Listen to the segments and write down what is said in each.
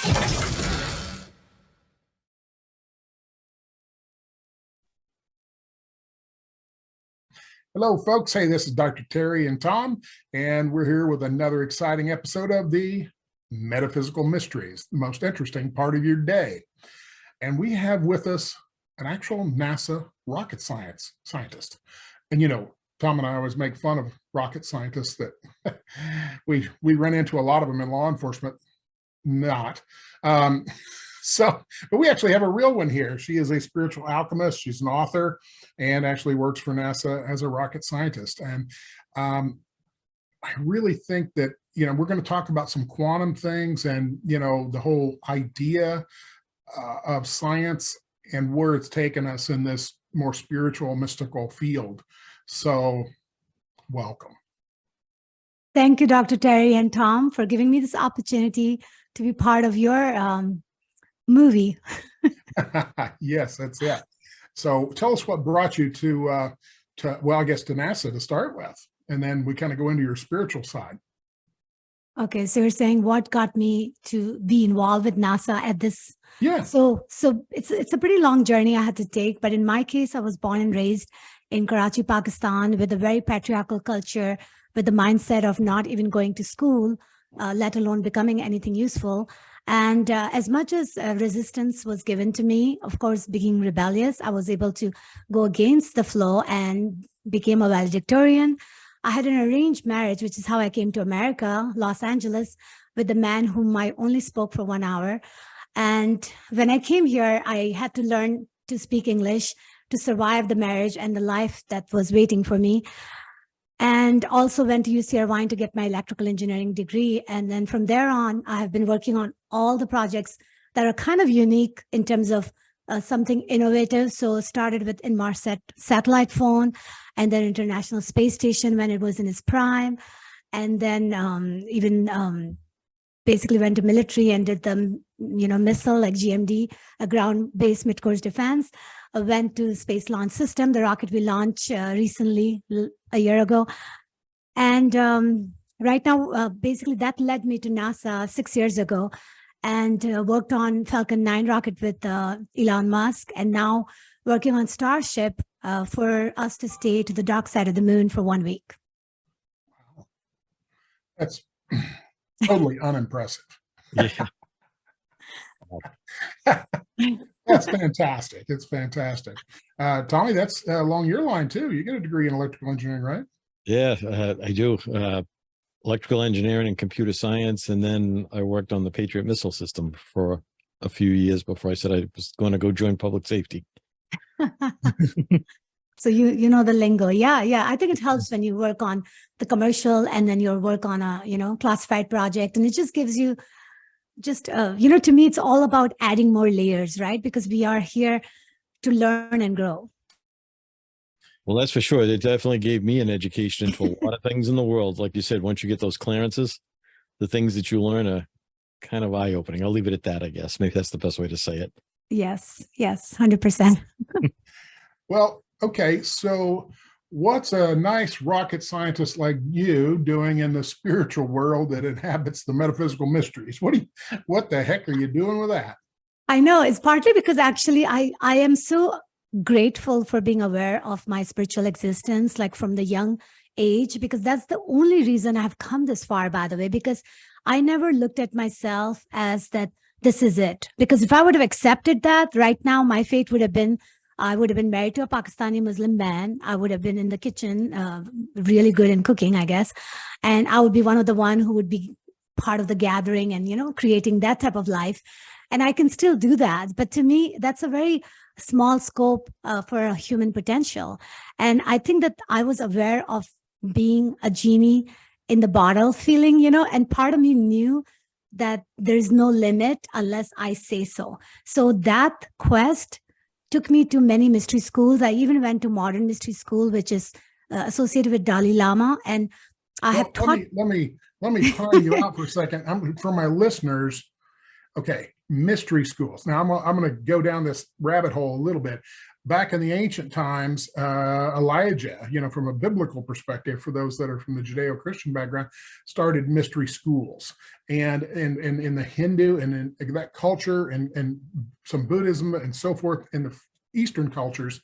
Hello, folks. Hey, this is Dr. Terry and Tom, and we're here with another exciting episode of the Metaphysical Mysteries, the most interesting part of your day. And we have with us an actual NASA rocket scientist. And you know, Tom and I always make fun of rocket scientists that we run into a lot of them in law enforcement. Not. But we actually have a real one here. She is a spiritual alchemist. She's an author and actually works for NASA as a rocket scientist. And I really think that, you know, we're going to talk about some quantum things and, you know, the whole idea of science and where it's taken us in this more spiritual, mystical field. So welcome. Thank you, Dr. Terry and Tom, for giving me this opportunity to be part of your movie. Yes, that's it. So tell us what brought you to well, I guess to NASA to start with, and then we kind of go into your spiritual side. Okay, so you're saying what got me to be involved with NASA at this? Yeah. So it's a pretty long journey I had to take, but in my case, I was born and raised in Karachi, Pakistan, with a very patriarchal culture, with the mindset of not even going to school, let alone becoming anything useful. And as much as resistance was given to me, of course, being rebellious, I was able to go against the flow and became a valedictorian. I had an arranged marriage, which is how I came to America, Los Angeles, with a man whom I only spoke for 1 hour. And when I came here, I had to learn to speak English to survive the marriage and the life that was waiting for me. And also went to UC Irvine to get my electrical engineering degree. And then from there on, I have been working on all the projects that are kind of unique in terms of something innovative. So started with Inmarsat satellite phone, and then International Space Station when it was in its prime. And then even basically went to military and did the missile like GMD, a ground-based mid-course defense. Went to Space Launch System, the rocket we launched recently, a year ago. And right now, basically that led me to NASA 6 years ago, and worked on Falcon 9 rocket with Elon Musk, and now working on Starship for us to stay to the dark side of the moon for 1 week. Wow. That's totally unimpressive. Yeah. That's fantastic. It's fantastic. Tommy, that's along your line too. You get a degree in electrical engineering, right? Yeah, I do. Electrical engineering and computer science. And then I worked on the Patriot missile system for a few years before I said I was going to go join public safety. So you know the lingo. Yeah. I think it helps when you work on the commercial and then you work on a, classified project. And it just gives you to me, it's all about adding more layers, right? Because we are here to learn and grow. Well, that's for sure. It definitely gave me an education into a lot of things in the world. Like you said, once you get those clearances, the things that you learn are kind of eye-opening. I'll leave it at that, I guess. Maybe that's the best way to say it. Yes, 100%. Well, okay. So what's a nice rocket scientist like you doing in the spiritual world that inhabits the metaphysical mysteries? What the heck are you doing with that? I know it's partly because actually I am so grateful for being aware of my spiritual existence, like from the young age, because that's the only reason I've come this far, by the way, because I never looked at myself as that this is it. Because if I would have accepted that right now, my fate would have been I would have been married to a Pakistani Muslim man. I would have been in the kitchen, really good in cooking, I guess. And I would be one of the one who would be part of the gathering and, creating that type of life. And I can still do that. But to me, that's a very small scope for a human potential. And I think that I was aware of being a genie in the bottle feeling, and part of me knew that there's no limit unless I say so. So that quest took me to many mystery schools. I even went to modern mystery school, which is associated with Dalai Lama. And I have taught. Let me time you out for a second. For my listeners, Okay, mystery schools. Now I'm going to go down this rabbit hole a little bit. Back in the ancient times, Elijah, from a biblical perspective, for those that are from the Judeo-Christian background, started mystery schools. And in the Hindu and in that culture and some Buddhism and so forth in the Eastern cultures,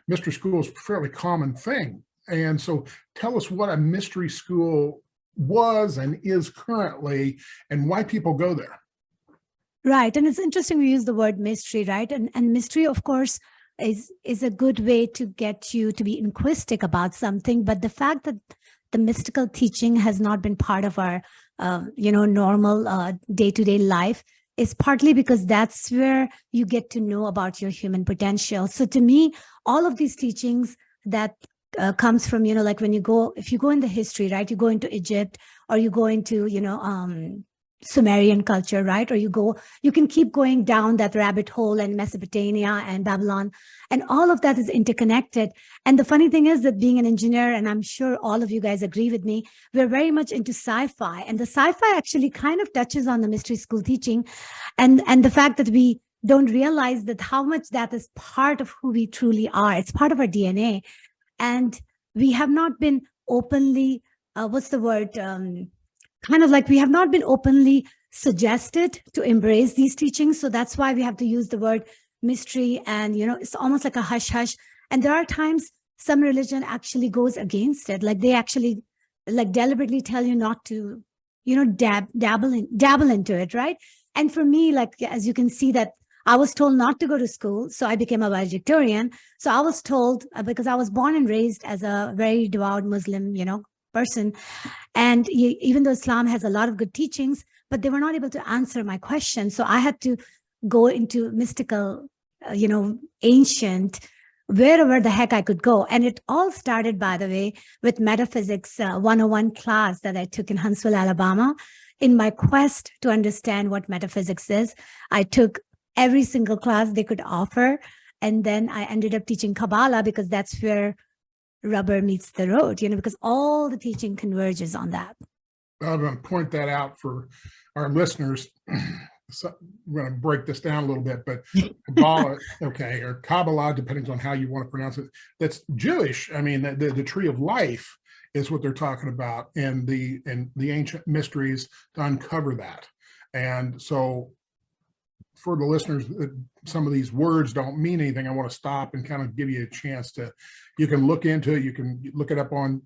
mystery school is a fairly common thing. And so tell us what a mystery school was and is currently and why people go there. Right. And it's interesting we use the word mystery, right? And mystery, of course, is a good way to get you to be inquisitive about something. But the fact that the mystical teaching has not been part of our, normal day-to-day life is partly because that's where you get to know about your human potential. So to me, all of these teachings that comes from, like if you go in the history, right, you go into Egypt or you go into, Sumerian culture, right? Or you can keep going down that rabbit hole and Mesopotamia and Babylon, and all of that is interconnected. And the funny thing is that being an engineer, and I'm sure all of you guys agree with me, we're very much into sci-fi, and the sci-fi actually kind of touches on the mystery school teaching and the fact that we don't realize that how much that is part of who we truly are. It's part of our DNA. And we have not been openly, we have not been openly suggested to embrace these teachings. So that's why we have to use the word mystery. And, it's almost like a hush hush. And there are times some religion actually goes against it. Like they actually deliberately tell you not to, dabble into it. Right. And for me, as you can see that I was told not to go to school. So I became a valedictorian. So I was told, because I was born and raised as a very devout Muslim, person. And even though Islam has a lot of good teachings, but they were not able to answer my question. So I had to go into mystical, ancient, wherever the heck I could go. And it all started, by the way, with Metaphysics 101 class that I took in Huntsville, Alabama. In my quest to understand what metaphysics is, I took every single class they could offer. And then I ended up teaching Kabbalah because that's where rubber meets the road, because all the teaching converges on that. I'm going to point that out for our listeners. So we're going to break this down a little bit, but Kabbalah, okay, or Kabbalah, depending on how you want to pronounce it, that's Jewish. I mean, the tree of life is what they're talking about in the ancient mysteries to uncover that. And so for the listeners, some of these words don't mean anything. I want to stop and kind of give you a chance you can look into it. You can look it up on,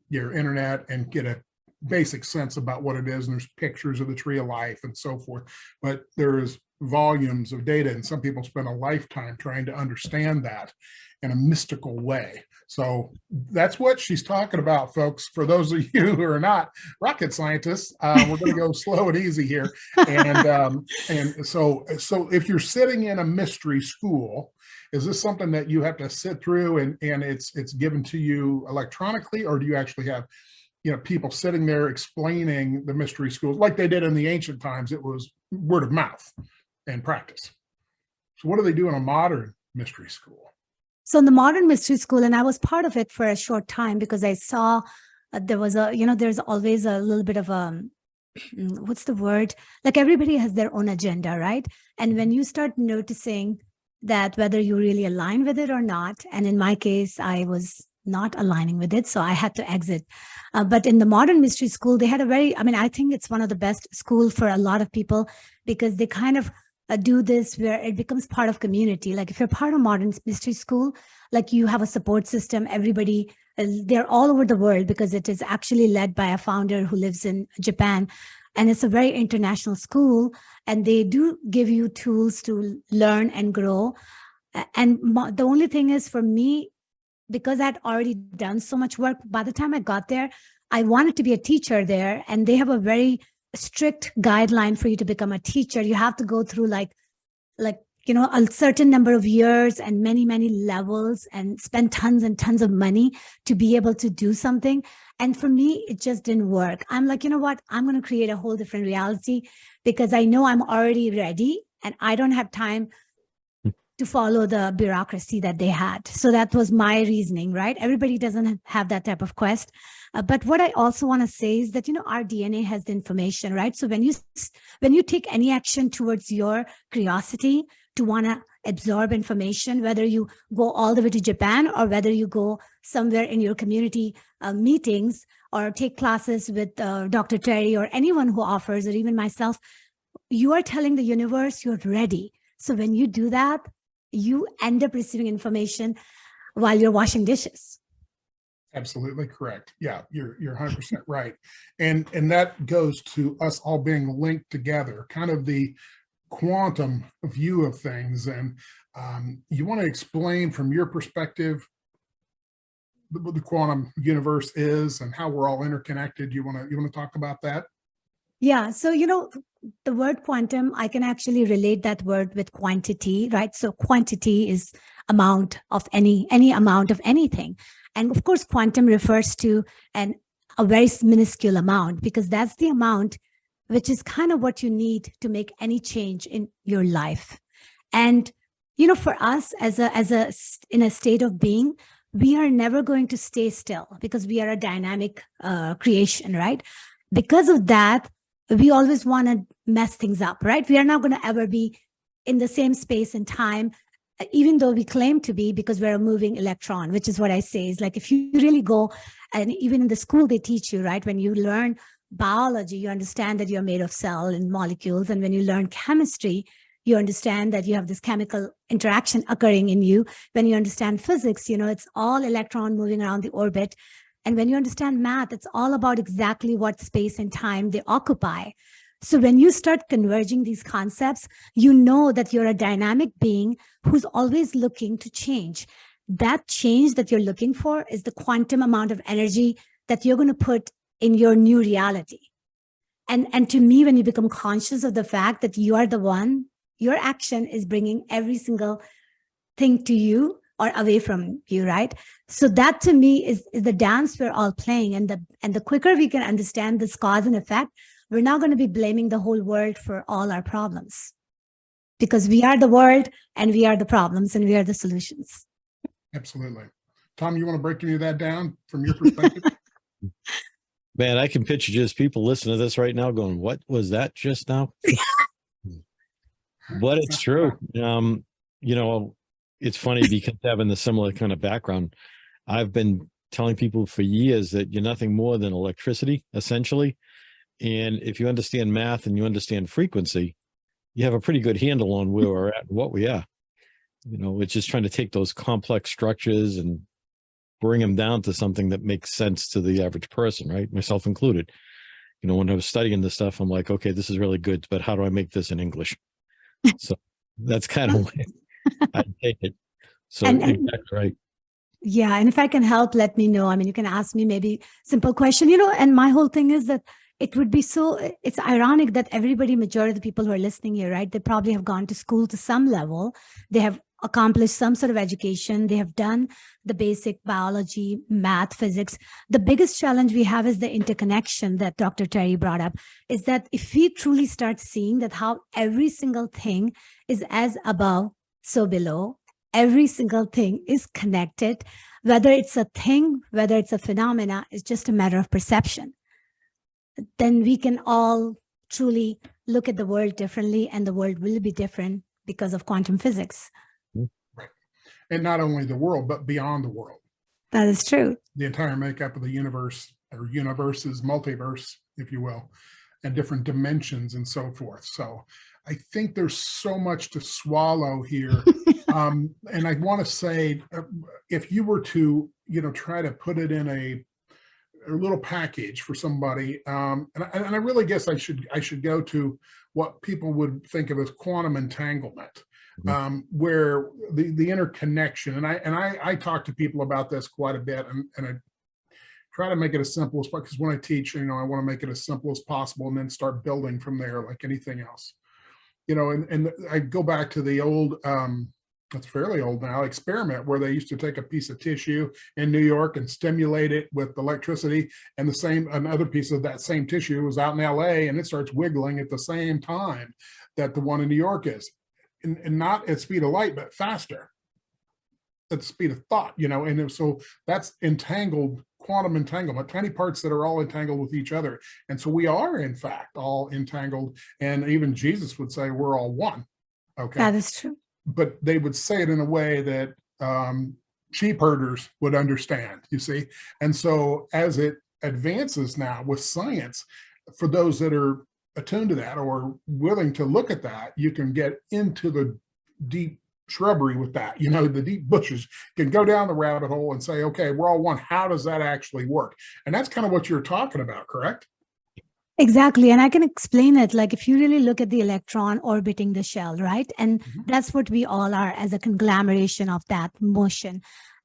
your internet and get a basic sense about what it is. And there's pictures of the tree of life and so forth, but there is volumes of data, and some people spend a lifetime trying to understand that in a mystical way. So that's what she's talking about, folks. For those of you who are not rocket scientists, we're going to go slow and easy here. And so if you're sitting in a mystery school, is this something that you have to sit through and it's given to you electronically, or do you actually have people sitting there explaining the mystery schools like they did in the ancient times? It was word of mouth and practice. So what do they do in a modern mystery school? So in the modern mystery school, and I was part of it for a short time because I saw there was there's always a little bit of what's the word? Like everybody has their own agenda, right? And when you start noticing that whether you really align with it or not, and in my case, I was not aligning with it, so I had to exit. But in the modern mystery school, they had I think it's one of the best schools for a lot of people because they kind of do this where it becomes part of community. Like if you're part of modern mystery school, like you have a support system, everybody, they're all over the world because it is actually led by a founder who lives in Japan. And it's a very international school, and they do give you tools to learn and grow. And the only thing is for me, because I'd already done so much work, by the time I got there, I wanted to be a teacher there. And they have a very strict guideline for you to become a teacher. You have to go through a certain number of years and many, many levels and spend tons and tons of money to be able to do something. And for me, it just didn't work. I'm like, you know what? I'm going to create a whole different reality because I know I'm already ready and I don't have time to follow the bureaucracy that they had. So that was my reasoning, right? Everybody doesn't have that type of quest. But what I also want to say is that, our DNA has the information, right? So when you take any action towards your curiosity to want to absorb information, whether you go all the way to Japan or whether you go somewhere in your community meetings or take classes with Dr. Terry or anyone who offers, or even myself, you are telling the universe you're ready. So when you do that, you end up receiving information while you're washing dishes. Absolutely correct. Yeah, you're 100% right. And that goes to us all being linked together, kind of the quantum view of things. And you want to explain from your perspective what the quantum universe is and how we're all interconnected. You want to talk about that? Yeah. So, the word quantum, I can actually relate that word with quantity, right? So quantity is amount of any amount of anything. And of course, quantum refers to a very minuscule amount, because that's the amount which is kind of what you need to make any change in your life. And, for us in a state of being, we are never going to stay still because we are a dynamic creation, right? Because of that, we always want to mess things up, right? We are not going to ever be in the same space and time, even though we claim to be, because we're a moving electron, which is what I say is like, if you really go, and even in the school, they teach you, right? When you learn biology, you understand that you're made of cell and molecules. And when you learn chemistry, you understand that you have this chemical interaction occurring in you. When you understand physics, it's all electron moving around the orbit. And when you understand math, it's all about exactly what space and time they occupy. So when you start converging these concepts, you know that you're a dynamic being who's always looking to change. That change that you're looking for is the quantum amount of energy that you're going to put in your new reality. And to me, when you become conscious of the fact that you are the one, your action is bringing every single thing to you or away from you, right? So that to me is the dance we're all playing. And the quicker we can understand this cause and effect, we're not going to be blaming the whole world for all our problems, because we are the world and we are the problems and we are the solutions. Absolutely. Tom, you want to break any of that down from your perspective? Man, I can picture just people listening to this right now going, what was that just now? But it's true. It's funny because having the similar kind of background, I've been telling people for years that you're nothing more than electricity, essentially. And if you understand math and you understand frequency, you have a pretty good handle on where we're at and what we are. It's just trying to take those complex structures and bring them down to something that makes sense to the average person, right? Myself included. When I was studying this stuff, I'm like, okay, this is really good, but how do I make this in English? So that's kind of way I take it. So exactly right. Yeah. And if I can help, let me know. I mean, you can ask me maybe simple question, and my whole thing is that it's ironic that majority of the people who are listening here, right? They probably have gone to school to some level. They have accomplished some sort of education. They have done the basic biology, math, physics. The biggest challenge we have is the interconnection that Dr. Terry brought up, is that if we truly start seeing that how every single thing is as above, so below, every single thing is connected, whether it's a thing, whether it's a phenomena, it's just a matter of perception. Then we can all truly look at the world differently, and the world will be different because of quantum physics. Right. And not only the world, but beyond the world. That is true. The entire makeup of the universe, or universes, multiverse, if you will, and different dimensions and so forth. So I think there's so much to swallow here. And I want to say, if you were to, try to put it in a little package for somebody, and I really guess I should go to what people would think of as quantum entanglement, where the interconnection, and I talk to people about this quite a bit, and I try to make it as simple as possible, because when I teach, I want to make it as simple as possible and then start building from there like anything else. And I go back to the old, it's fairly old now, experiment where they used to take a piece of tissue in New York and stimulate it with electricity, and another piece of that same tissue was out in LA, and it starts wiggling at the same time that the one in New York is. and not at speed of light, but faster at the speed of thought, and so that's entangled, quantum entanglement, tiny parts that are all entangled with each other. And so we are, in fact, all entangled. And even Jesus would say we're all one. Okay. That is true. But they would say it in a way that sheep herders would understand, you see. And so as it advances now with science, for those that are attuned to that or willing to look at that, you can get into the deep shrubbery with that, the deep bushes, can go down the rabbit hole and say, okay, we're all one. How does that actually work? And that's kind of what you're talking about, correct? Exactly. And I can explain it. Like if you really look at the electron orbiting the shell, right? And that's what we all are, as a conglomeration of that motion.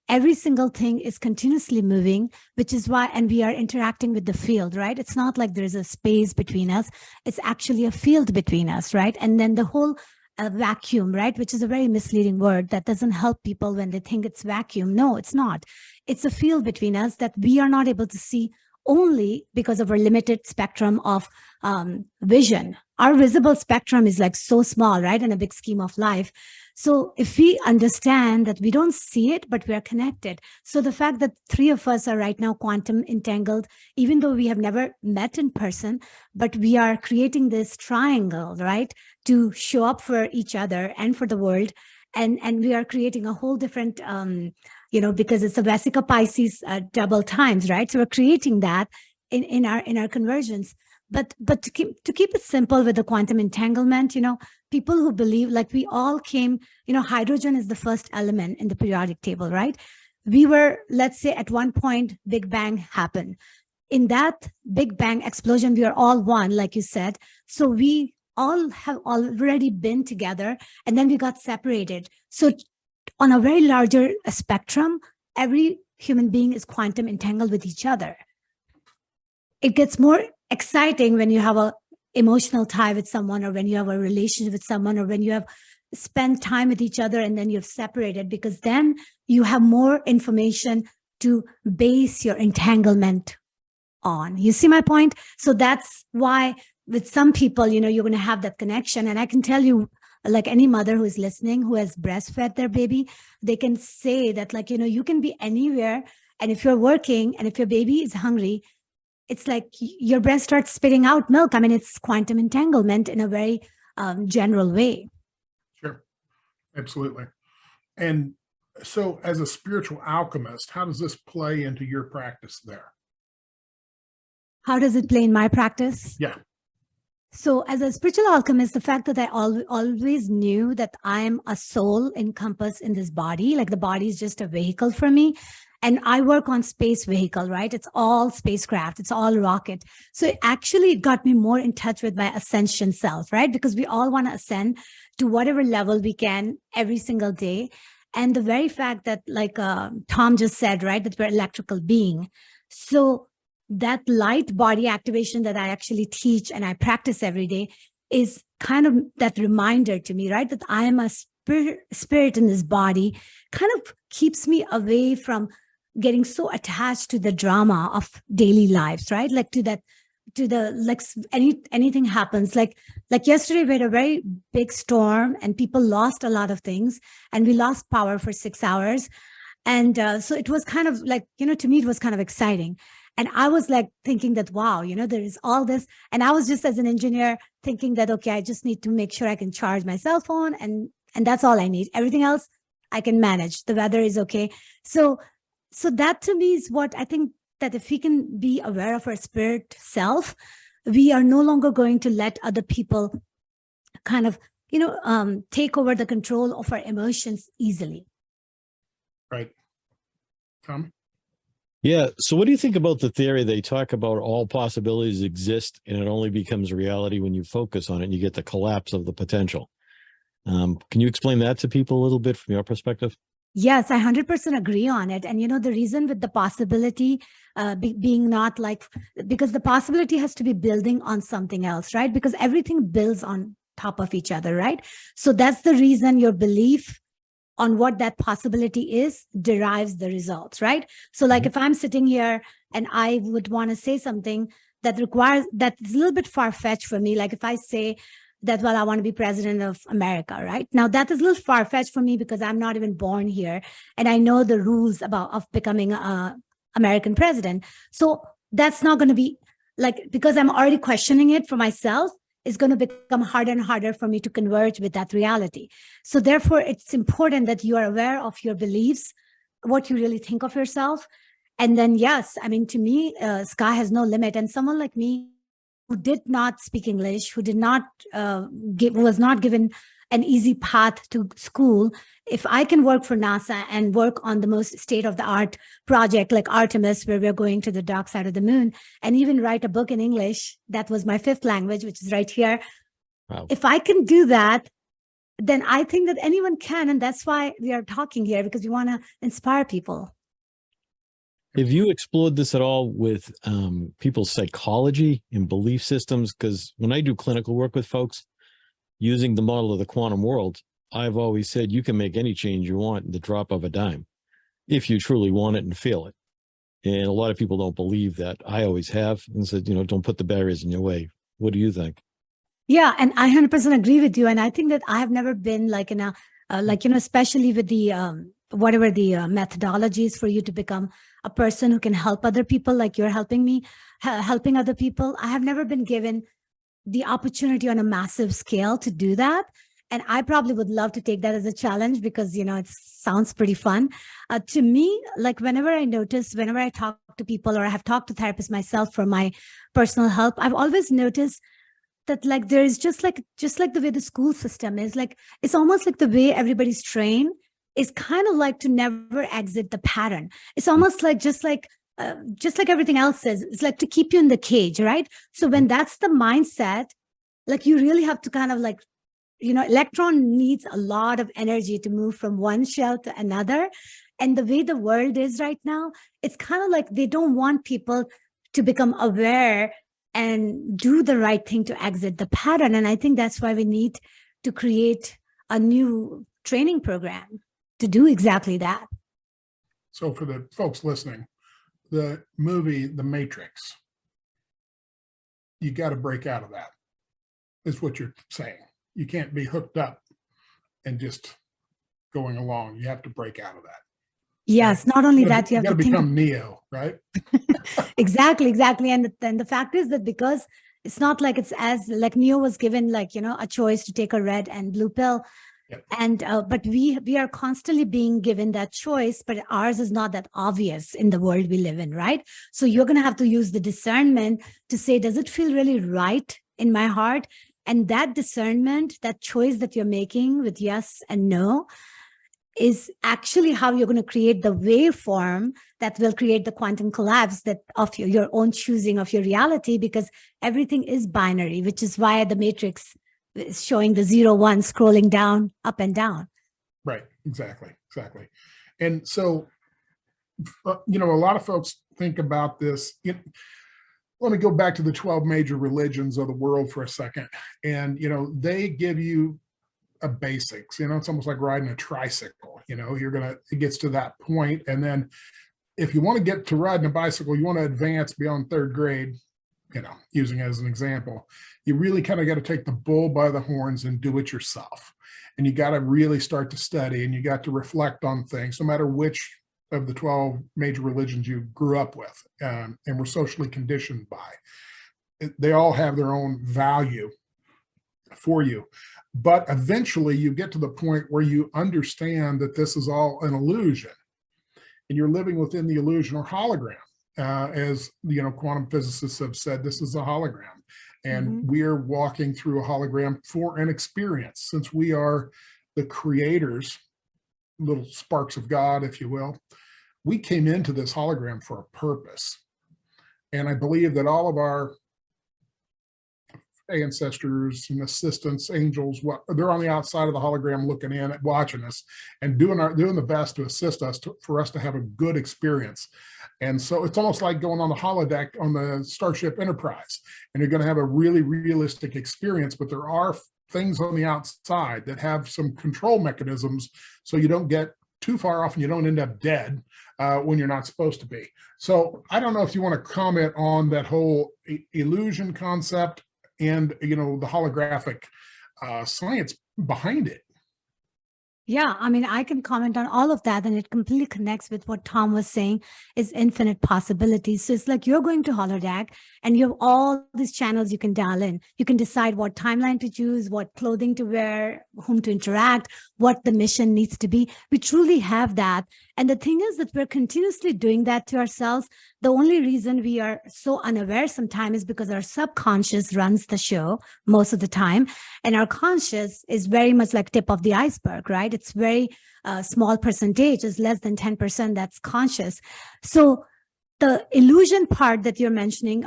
Every single thing is continuously moving, which is why, and we are interacting with the field, right? It's not like there's a space between us. It's actually a field between us, right? And then the whole vacuum, right? Which is a very misleading word that doesn't help people when they think it's vacuum. No, it's not. It's a field between us that we are not able to see only because of our limited spectrum of vision. Our visible spectrum is like so small, right? In a big scheme of life. So if we understand that we don't see it, but we are connected. So the fact that three of us are right now quantum entangled, even though we have never met in person, but we are creating this triangle, right? To show up for each other and for the world. And we are creating a whole different, because it's a Vesica Pisces double times, right? So we're creating that in our conversions. But to keep it simple with the quantum entanglement, people who believe like we all came, hydrogen is the first element in the periodic table, right? We were, let's say at one point, Big Bang happened. In that Big Bang explosion, we are all one, like you said. So we all have already been together and then we got separated. So on a very larger spectrum, every human being is quantum entangled with each other. It gets more exciting when you have a emotional tie with someone, or when you have a relationship with someone, or when you have spent time with each other and then you've separated, because then you have more information to base your entanglement on. You see my point? So that's why with some people, you're going to have that connection. And I can tell you, like any mother who is listening, who has breastfed their baby, they can say that, like, you can be anywhere. And if you're working and if your baby is hungry, it's like your breast starts spitting out milk. I mean, it's quantum entanglement in a very general way. Sure. Absolutely. And so as a spiritual alchemist, how does this play into your practice there? How does it play in my practice? Yeah. So as a spiritual alchemist, the fact that I always knew that I'm a soul encompassed in this body, like the body is just a vehicle for me. And I work on space vehicle, right? It's all spacecraft. It's all rocket. So it got me more in touch with my ascension self, right? Because we all want to ascend to whatever level we can every single day. And the very fact that, like Tom just said, right, that we're electrical being. So that light body activation that I actually teach and I practice every day is kind of that reminder to me, right? That I am a spirit in this body, kind of keeps me away from getting so attached to the drama of daily lives, right? Like anything happens. Like yesterday we had a very big storm and people lost a lot of things and we lost power for 6 hours. And so it was kind of like, to me, it was kind of exciting. And I was like thinking that, wow, there is all this. And I was just, as an engineer, thinking that, okay, I just need to make sure I can charge my cell phone and that's all I need. Everything else I can manage. The weather is okay. So that to me is what I think, that if we can be aware of our spirit self, we are no longer going to let other people kind of, take over the control of our emotions easily. Right. Tom? Yeah. So what do you think about the theory they talk about all possibilities exist and it only becomes reality when you focus on it and you get the collapse of the potential? Can you explain that to people a little bit from your perspective? Yes, I 100% agree on it. And, the reason with the possibility being not like, because the possibility has to be building on something else, right? Because everything builds on top of each other, right? So that's the reason your belief on what that possibility is derives the results, right? So like if I'm sitting here and I would want to say something that is a little bit far-fetched for me, like if I say, that, well, I want to be president of America, right? Now, that is a little far-fetched for me because I'm not even born here. And I know the rules of becoming an American president. So that's not going to be like, because I'm already questioning it for myself, it's going to become harder and harder for me to converge with that reality. So therefore, it's important that you are aware of your beliefs, what you really think of yourself. And then, yes, I mean, to me, sky has no limit. And someone like me who did not speak English, who did not was not given an easy path to school, if I can work for NASA and work on the most state-of-the-art project like Artemis, where we're going to the dark side of the moon, and even write a book in English, that was my 5th language, which is right here. Wow. If I can do that, then I think that anyone can. And that's why we are talking here, because we want to inspire people. Have you explored this at all with people's psychology and belief systems? Because when I do clinical work with folks using the model of the quantum world, I've always said you can make any change you want in the drop of a dime if you truly want it and feel it. And a lot of people don't believe that. I always have, and said, don't put the barriers in your way. What do you think? Yeah, and I 100% agree with you. And I think that I have never been like in a, especially with the, whatever the methodologies for you to become a person who can help other people, like you're helping me, helping other people. I have never been given the opportunity on a massive scale to do that. And I probably would love to take that as a challenge because, it sounds pretty fun. To me, like whenever I talk to people, or I have talked to therapists myself for my personal help, I've always noticed that like there is just like the way the school system is, like it's almost like the way everybody's trained is kind of like to never exit the pattern. It's almost like just like everything else is. It's like to keep you in the cage, right? So when that's the mindset, like you really have to kind of like, electron needs a lot of energy to move from one shell to another. And the way the world is right now, it's kind of like they don't want people to become aware and do the right thing to exit the pattern. And I think that's why we need to create a new training program to do exactly that. So for the folks listening, the movie, The Matrix, you got to break out of that, is what you're saying. You can't be hooked up and just going along. You have to break out of that. Yes, not only that, you have to become Neo, right? Exactly. And then the fact is that because it's not like it's as like Neo was given like, a choice to take a red and blue pill. Yep. And but we are constantly being given that choice, but ours is not that obvious in the world we live in, right? So you're going to have to use the discernment to say, does it feel really right in my heart? And that discernment, that choice that you're making with yes and no, is actually how you're going to create the waveform that will create the quantum collapse that of your own choosing of your reality, because everything is binary, which is why the Matrix is showing the 0-1 scrolling down, up and down. Right. Exactly. And so, a lot of folks think about this. Let me go back to the 12 major religions of the world for a second. And, they give you a basics, it's almost like riding a tricycle, it gets to that point. And then if you want to get to riding a bicycle, you want to advance beyond 3rd grade, using as an example, you really kind of got to take the bull by the horns and do it yourself. And you got to really start to study, and you got to reflect on things, no matter which of the 12 major religions you grew up with and were socially conditioned by. They all have their own value for you. But eventually you get to the point where you understand that this is all an illusion, and you're living within the illusion or hologram. As quantum physicists have said, this is a hologram, and we're walking through a hologram for an experience. Since we are the creators, little sparks of God, if you will, we came into this hologram for a purpose. And I believe that all of our ancestors and assistants, angels, they're on the outside of the hologram looking in at watching us and doing the best to assist us for us to have a good experience. And so it's almost like going on the holodeck on the Starship Enterprise, and you're going to have a really realistic experience, but there are things on the outside that have some control mechanisms so you don't get too far off and you don't end up dead when you're not supposed to be. So I don't know if you want to comment on that whole illusion concept and the holographic science behind it. Yeah, I mean, I can comment on all of that, and it completely connects with what Tom was saying is infinite possibilities. So it's like you're going to holodeck and you have all these channels you can dial in. You can decide what timeline to choose, what clothing to wear, whom to interact, what the mission needs to be. We truly have that. And the thing is that we're continuously doing that to ourselves. The only reason we are so unaware sometimes is because our subconscious runs the show most of the time. And our conscious is very much like tip of the iceberg, right? It's very small percentage, is less than 10% that's conscious. So the illusion part that you're mentioning,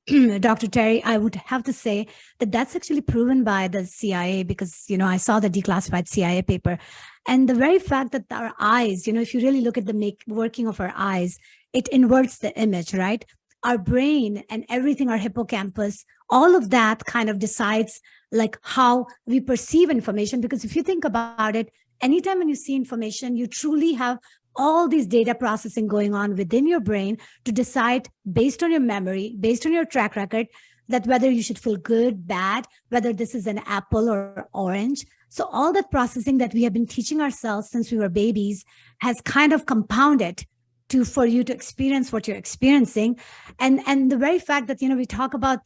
Dr. Terry, I would have to say that that's actually proven by the CIA because, I saw the declassified CIA paper. And the very fact that our eyes, if you really look at the working of our eyes, it inverts the image, right? Our brain and everything, our hippocampus, all of that kind of decides like how we perceive information. Because if you think about it, anytime when you see information, you truly have all these data processing going on within your brain to decide based on your memory, based on your track record, that whether you should feel good, bad, whether this is an apple or orange. So all that processing that we have been teaching ourselves since we were babies has kind of compounded for you to experience what you're experiencing. And the very fact that, we talk about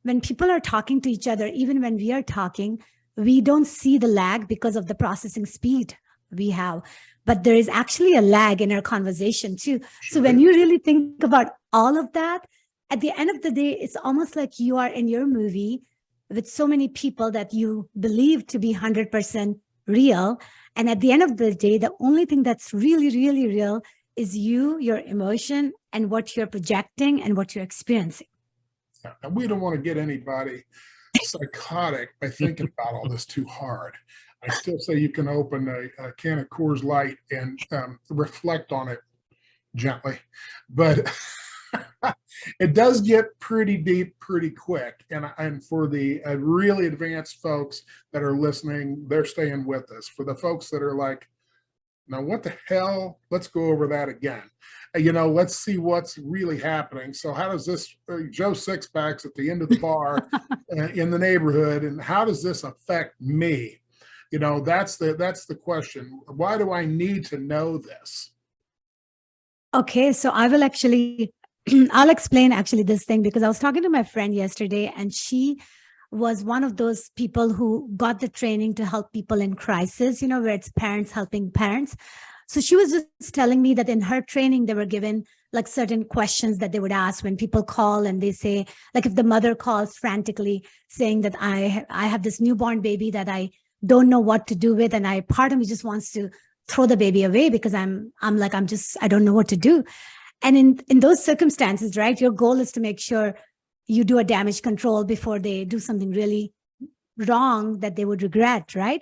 when people are talking to each other, even when we are talking, we don't see the lag because of the processing speed we have. But there is actually a lag in our conversation too. So when you really think about all of that, at the end of the day, it's almost like you are in your movie with so many people that you believe to be 100% real. And at the end of the day, the only thing that's really, really real is you, your emotion, and what you're projecting and what you're experiencing. And we don't want to get anybody psychotic by thinking about all this too hard. I still say you can open a can of Coors Light and reflect on it gently, but it does get pretty deep pretty quick. And for the really advanced folks that are listening, they're staying with us. For the folks that are like, now what the hell? Let's go over that again. Let's see what's really happening. So how does this Joe Sixpacks at the end of the bar in the neighborhood, and how does this affect me? That's the question. Why do I need to know this? Okay, so I will actually, I'll explain actually this thing because I was talking to my friend yesterday and she was one of those people who got the training to help people in crisis, where it's parents helping parents. So she was just telling me that in her training, they were given like certain questions that they would ask when people call and they say, like if the mother calls frantically saying that I have this newborn baby that I don't know what to do with. And part of me just wants to throw the baby away because I don't know what to do. And in those circumstances, right, your goal is to make sure you do a damage control before they do something really wrong that they would regret, right?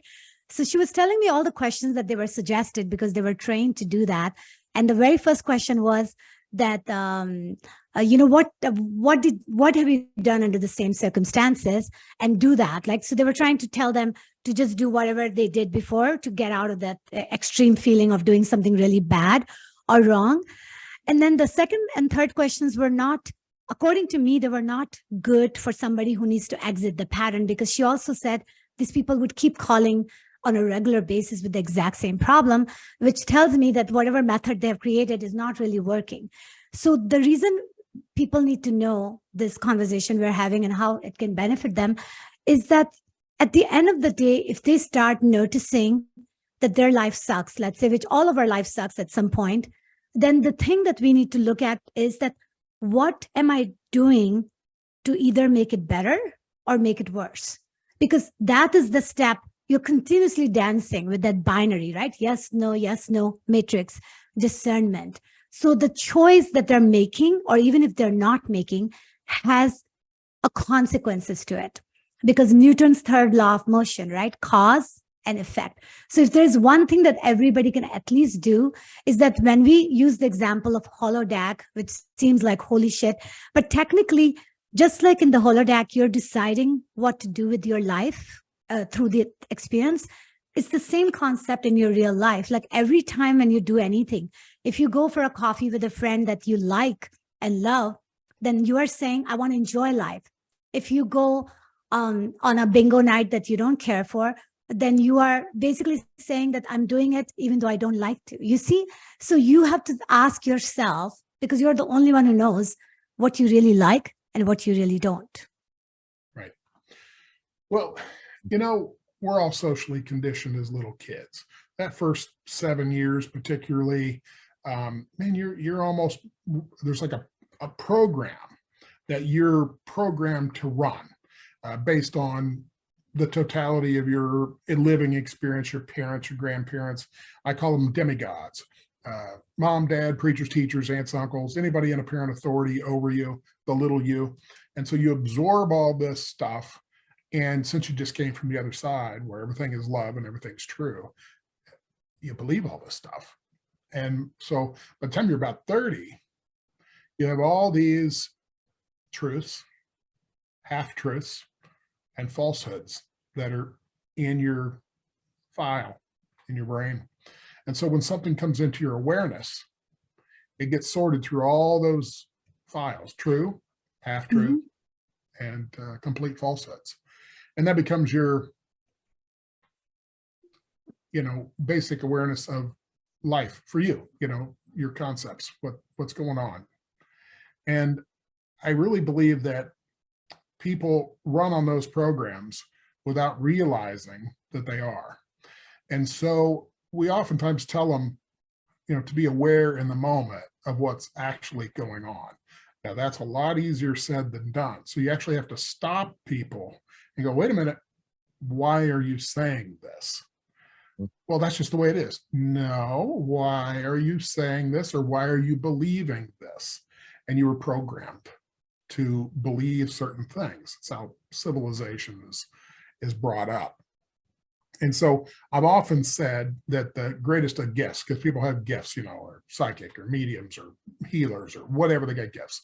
So she was telling me all the questions that they were suggested because they were trained to do that. And the very first question was that, what have you done under the same circumstances, and do that. Like, so they were trying to tell them to just do whatever they did before to get out of that extreme feeling of doing something really bad or wrong. And then the second and third questions were not, according to me, they were not good for somebody who needs to exit the pattern, because she also said these people would keep calling on a regular basis with the exact same problem, which tells me that whatever method they have created is not really working. So the reason people need to know this conversation we're having and how it can benefit them is that at the end of the day, if they start noticing that their life sucks, let's say, which all of our life sucks at some point, then the thing that we need to look at is that what am I doing to either make it better or make it worse? Because that is the step. You're continuously dancing with that binary, right? Yes, no, matrix, discernment. So the choice that they're making, or even if they're not making, has a consequences to it. Because Newton's third law of motion, right? Cause and effect. So if there's one thing that everybody can at least do, is that when we use the example of holodeck, which seems like holy shit, but technically, just like in the holodeck, you're deciding what to do with your life through the experience. It's the same concept in your real life. Like every time when you do anything, if you go for a coffee with a friend that you like and love, then you are saying, I want to enjoy life. If you go on a bingo night that you don't care for, then you are basically saying that I'm doing it even though I don't like to. You see? So you have to ask yourself, because you're the only one who knows what you really like and what you really don't. Right. Well, we're all socially conditioned as little kids. That first 7 years, particularly, man, you're almost, there's like a program that you're programmed to run based on the totality of your living experience, your parents, your grandparents. I call them demigods. Mom, dad, preachers, teachers, aunts, uncles, anybody in apparent authority over you, the little you. And so you absorb all this stuff. And since you just came from the other side where everything is love and everything's true, you believe all this stuff. And so by the time you're about 30, you have all these truths, half-truths, and falsehoods that are in your file, in your brain. And so when something comes into your awareness, it gets sorted through all those files, true, half-truth, and complete falsehoods. And that becomes your, basic awareness of life for you, your concepts, what's going on. And I really believe that people run on those programs without realizing that they are. And so we oftentimes tell them, to be aware in the moment of what's actually going on. Now, that's a lot easier said than done. So you actually have to stop people and go, wait a minute, why are you saying this? Well, that's just the way it is. No, why are you saying this, or why are you believing this? And you were programmed to believe certain things. It's how civilization is brought up. And so I've often said that the greatest of gifts, because people have gifts, or psychic or mediums or healers or whatever, they get gifts,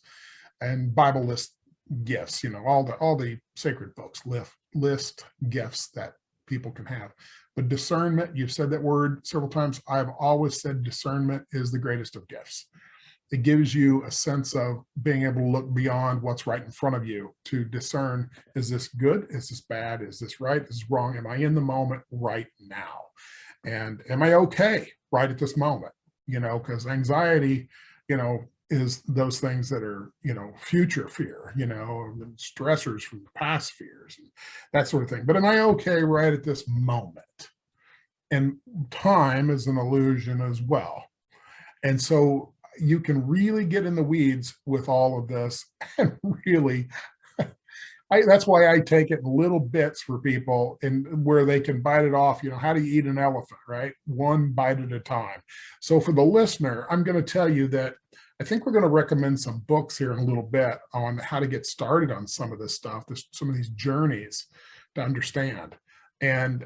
and Bible list gifts, all the sacred books list gifts that people can have. But discernment, you've said that word several times. I've always said discernment is the greatest of gifts. It gives you a sense of being able to look beyond what's right in front of you to discern, is this good? Is this bad? Is this right? Is this wrong? Am I in the moment right now? And am I okay right at this moment? Because anxiety, is those things that are, future fear, stressors from past fears, and that sort of thing. But am I okay right at this moment? And time is an illusion as well. And so you can really get in the weeds with all of this, and really, that's why I take it in little bits for people, and where they can bite it off. How do you eat an elephant, right? One bite at a time. So for the listener, I'm going to tell you that I think we're going to recommend some books here in a little bit on how to get started on some of this stuff, some of these journeys to understand. And,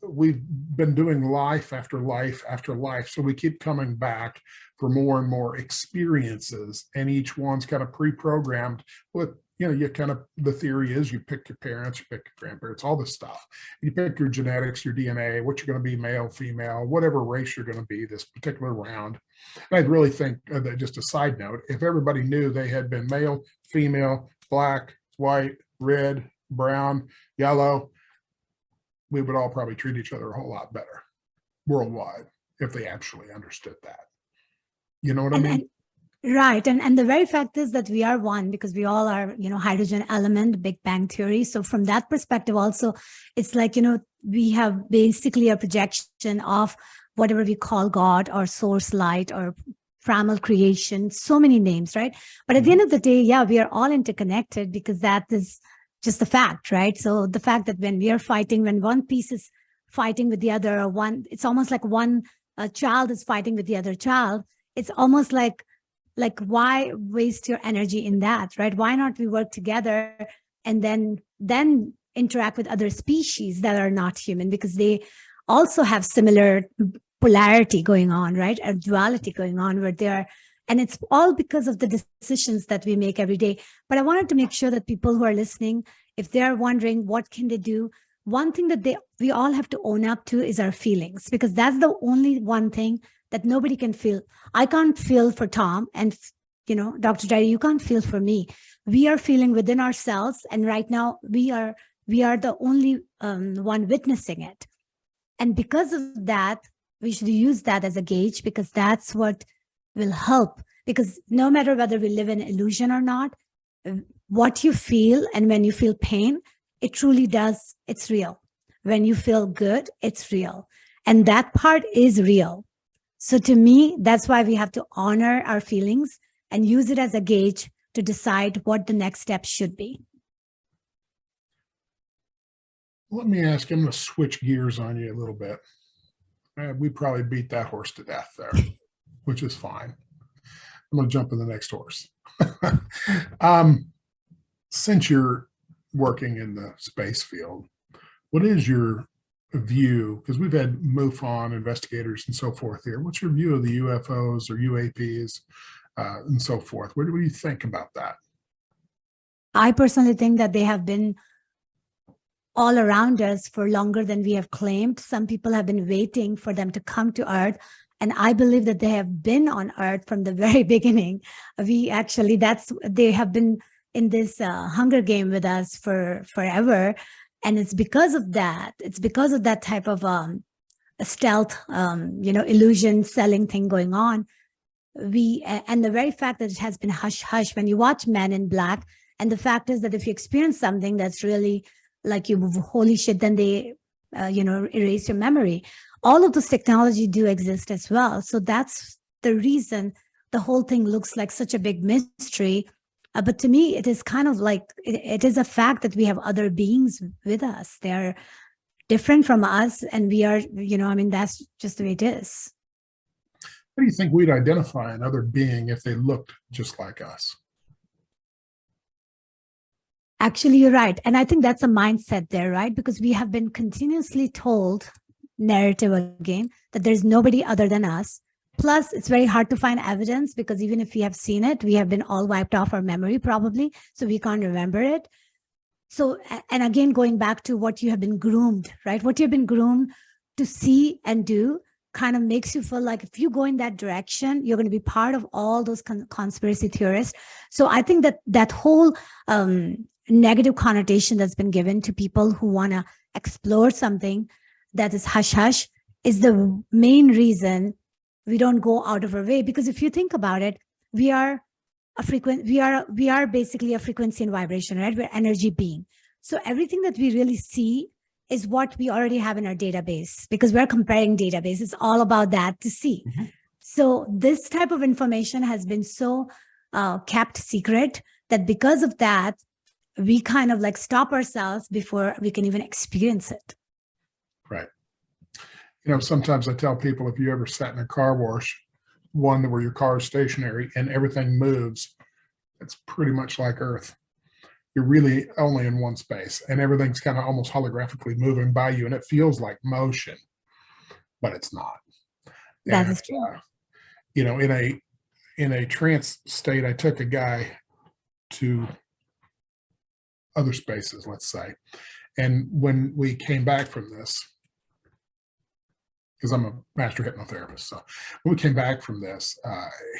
we've been doing life after life after life. So we keep coming back for more and more experiences, and each one's kind of pre-programmed with, the theory is you pick your parents, you pick your grandparents, all this stuff. You pick your genetics, your DNA, what you're going to be, male, female, whatever race you're going to be this particular round. And I'd really think that, just a side note, if everybody knew they had been male, female, black, white, red, brown, yellow, we would all probably treat each other a whole lot better worldwide if they actually understood that. You know what I mean? Right. And the very fact is that we are one, because we all are, hydrogen element, Big Bang theory. So from that perspective also, it's like, we have basically a projection of whatever we call God or source light or primal creation, so many names, right? But at the end of the day, yeah, we are all interconnected, because that is just the fact, right? So the fact that when we are fighting, when one piece is fighting with the other, or it's almost like one child is fighting with the other child. It's almost like why waste your energy in that, right? Why not we work together and then interact with other species that are not human, because they also have similar polarity going on, right? Or duality going on, where they are. And it's all because of the decisions that we make every day. But I wanted to make sure that people who are listening, if they're wondering what can they do, one thing that we all have to own up to is our feelings, because that's the only one thing that nobody can feel. I can't feel for Tom, and Dr. Jerry, you can't feel for me. we are feeling within ourselves. And right now we are the only one witnessing it. And because of that, we should use that as a gauge, because that's what will help. Because no matter whether we live in illusion or not, what you feel, and when you feel pain, it truly does, it's real. When you feel good, it's real. And that part is real. So to me, that's why we have to honor our feelings and use it as a gauge to decide what the next step should be. Let me ask, I'm going to switch gears on you a little bit. We probably beat that horse to death there, which is fine. I'm going to jump in the next horse. Since you're working in the space field, what is your view? Because we've had MUFON investigators and so forth here. What's your view of the UFOs or UAPs and so forth? What do you think about that? I personally think that they have been all around us for longer than we have claimed. Some people have been waiting for them to come to Earth. And I believe that they have been on Earth from the very beginning. They have been in this hunger game with us for forever. And it's because of that. It's because of that type of stealth, illusion selling thing going on. And the very fact that it has been hush hush when you watch Men in Black, and the fact is that if you experience something that's really like you, holy shit, then they, erase your memory. All of those technology do exist as well. So that's the reason the whole thing looks like such a big mystery. But to me, it is kind of like, it is a fact that we have other beings with us. They're different from us. And we are, that's just the way it is. How do you think we'd identify another being if they looked just like us? Actually, you're right. And I think that's a mindset there, right? Because we have been continuously told, narrative again, that there's nobody other than us. Plus, it's very hard to find evidence, because even if we have seen it, we have been all wiped off our memory probably, so we can't remember it. So, and again, going back to what you have been groomed, right? What you've been groomed to see and do kind of makes you feel like if you go in that direction, you're going to be part of all those conspiracy theorists. So I think that whole negative connotation that's been given to people who want to explore something that is hush hush is the main reason we don't go out of our way. Because if you think about it, we are basically a frequency and vibration, right? We're energy being. So everything that we really see is what we already have in our database, because we're comparing database. It's all about that to see. Mm-hmm. So this type of information has been so kept secret that because of that, we kind of like stop ourselves before we can even experience it. Right. Sometimes I tell people, if you ever sat in a car wash, one where your car is stationary and everything moves, it's pretty much like Earth. You're really only in one space and everything's kind of almost holographically moving by you, and it feels like motion, but it's not. That is true. In a trance state, I took a guy to other spaces, let's say. And when we came back from this, because I'm a master hypnotherapist, so when we came back from this,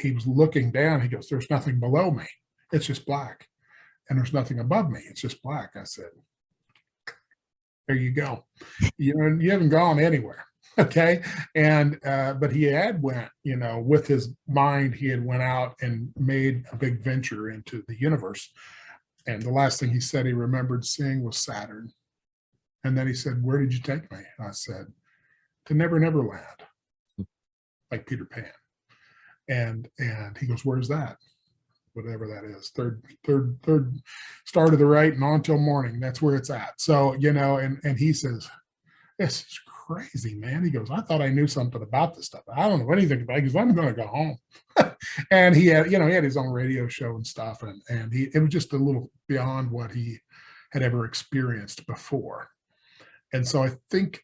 he was looking down. He goes, "There's nothing below me. It's just black. And there's nothing above me. It's just black." I said, "There you go. You haven't gone anywhere." Okay. And, but he had went, with his mind, he had went out and made a big venture into the universe. And the last thing he said he remembered seeing was Saturn. And then he said, "Where did you take me?" And I said, "To Never Never Land," like Peter Pan. And he goes, "Where's that?" Whatever that is, third star to the right and on till morning. That's where it's at. So, and he says, "This is crazy, man." He goes, "I thought I knew something about this stuff. I don't know anything about it." He goes, "I'm going to go home." And he had, he had his own radio show and stuff. And it was just a little beyond what he had ever experienced before. And so I think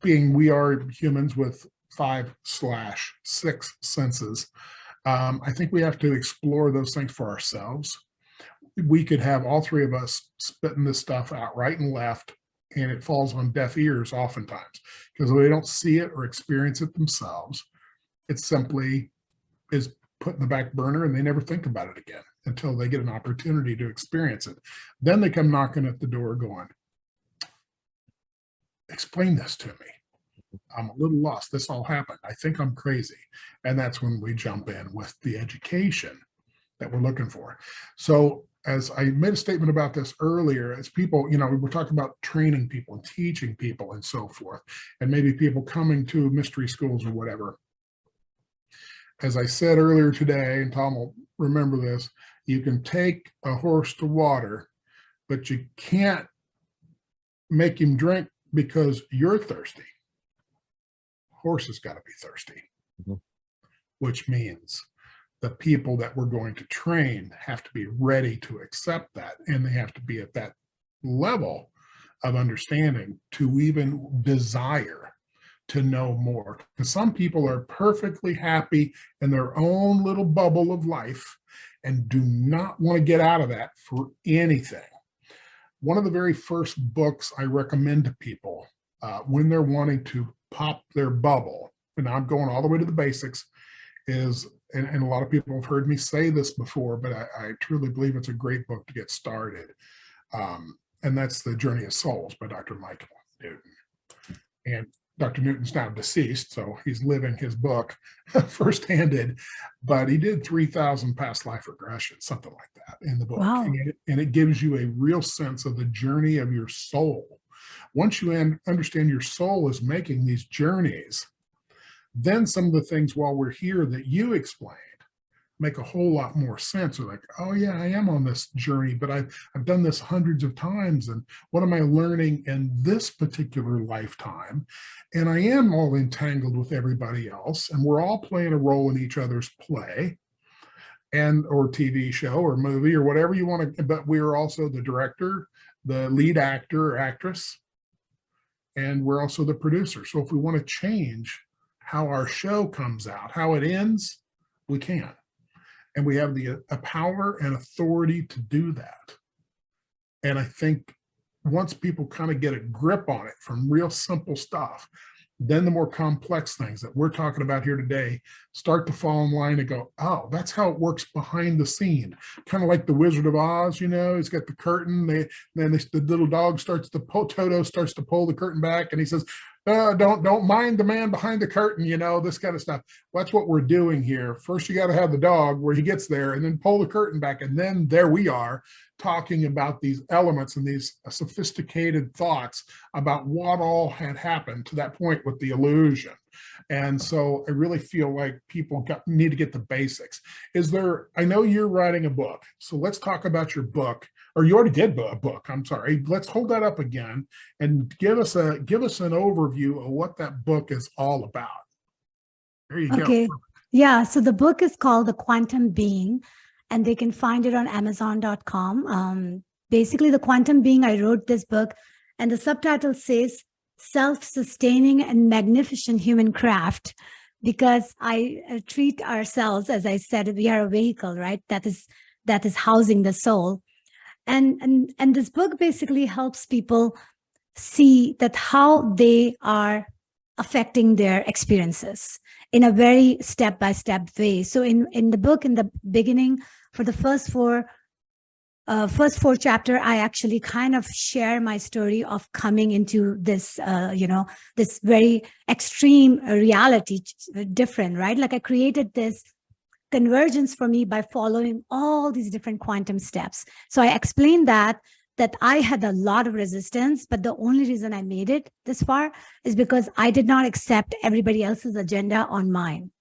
we are humans with 5/6 senses, I think we have to explore those things for ourselves. We could have all three of us spitting this stuff out right and left, and it falls on deaf ears oftentimes because they don't see it or experience it themselves. It simply is put in the back burner and they never think about it again. until they get an opportunity to experience it. Then they come knocking at the door going, explain this to me. I'm a little lost. This all happened. I think I'm crazy. And that's when we jump in with the education that we're looking for. So as I made a statement about this earlier, as people, we're talking about training people and teaching people and so forth, and maybe people coming to mystery schools or whatever. As I said earlier today, and Tom will remember this, you can take a horse to water, but you can't make him drink because you're thirsty. Horse has got to be thirsty, which means the people that we're going to train have to be ready to accept that, and they have to be at that level of understanding to even desire to know more. Because some people are perfectly happy in their own little bubble of life and do not want to get out of that for anything. One of the very first books I recommend to people when they're wanting to pop their bubble, and I'm going all the way to the basics, is, and a lot of people have heard me say this before, but I truly believe it's a great book to get started. And that's The Journey of Souls by Dr. Michael Newton. And Dr. Newton's now deceased, so he's living his book first-handed, but he did 3,000 past life regressions, something like that in the book. Wow. And it gives you a real sense of the journey of your soul. Once you understand your soul is making these journeys, then some of the things while we're here that you explained make a whole lot more sense. We're like, oh yeah, I am on this journey, but I've done this hundreds of times. And what am I learning in this particular lifetime? And I am all entangled with everybody else. And we're all playing a role in each other's play and or TV show or movie or whatever you want to, but we're also the director, the lead actor or actress, and we're also the producer. So if we want to change how our show comes out, how it ends, we can. And we have the power and authority to do that. And I think once people kind of get a grip on it from real simple stuff, then the more complex things that we're talking about here today start to fall in line and go, oh, that's how it works behind the scene. Kind of like the Wizard of Oz, he's got the curtain. The little dog Toto starts to pull the curtain back, and he says, don't mind the man behind the curtain, this kind of stuff. Well, that's what we're doing here. First, you got to have the dog where he gets there, and then pull the curtain back. And then there we are talking about these elements and these sophisticated thoughts about what all had happened to that point with the illusion. And so I really feel like people need to get the basics. I know you're writing a book, so let's talk about your book. Or you already did a book, I'm sorry. Let's hold that up again and give us an overview of what that book is all about. There you go. Okay. Yeah, so the book is called The Quantum Being, and they can find it on Amazon.com. Basically, The Quantum Being, I wrote this book, and the subtitle says Self-Sustaining and Magnificent Human Craft, because I treat ourselves, as I said, we are a vehicle, right? That is housing the soul. And this book basically helps people see that how they are affecting their experiences in a very step-by-step way. So in the book, in the beginning, for the first four chapter, I actually kind of share my story of coming into this, this very extreme reality, different, right? Like I created this convergence for me by following all these different quantum steps. So I explained that I had a lot of resistance, but the only reason I made it this far is because I did not accept everybody else's agenda on mine.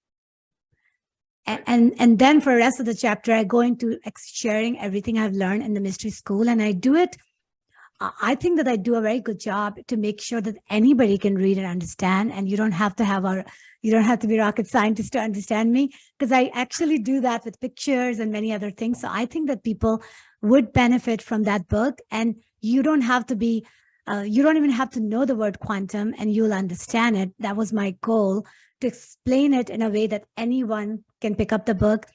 And then for the rest of the chapter, I go into sharing everything I've learned in the mystery school, and I do it. I think that I do a very good job to make sure that anybody can read and understand, and you don't have to be rocket scientist to understand me, because I actually do that with pictures and many other things. So I think that people would benefit from that book, and you don't have to be, you don't even have to know the word quantum, and you'll understand it. That was my goal, to explain it in a way that anyone can pick up the book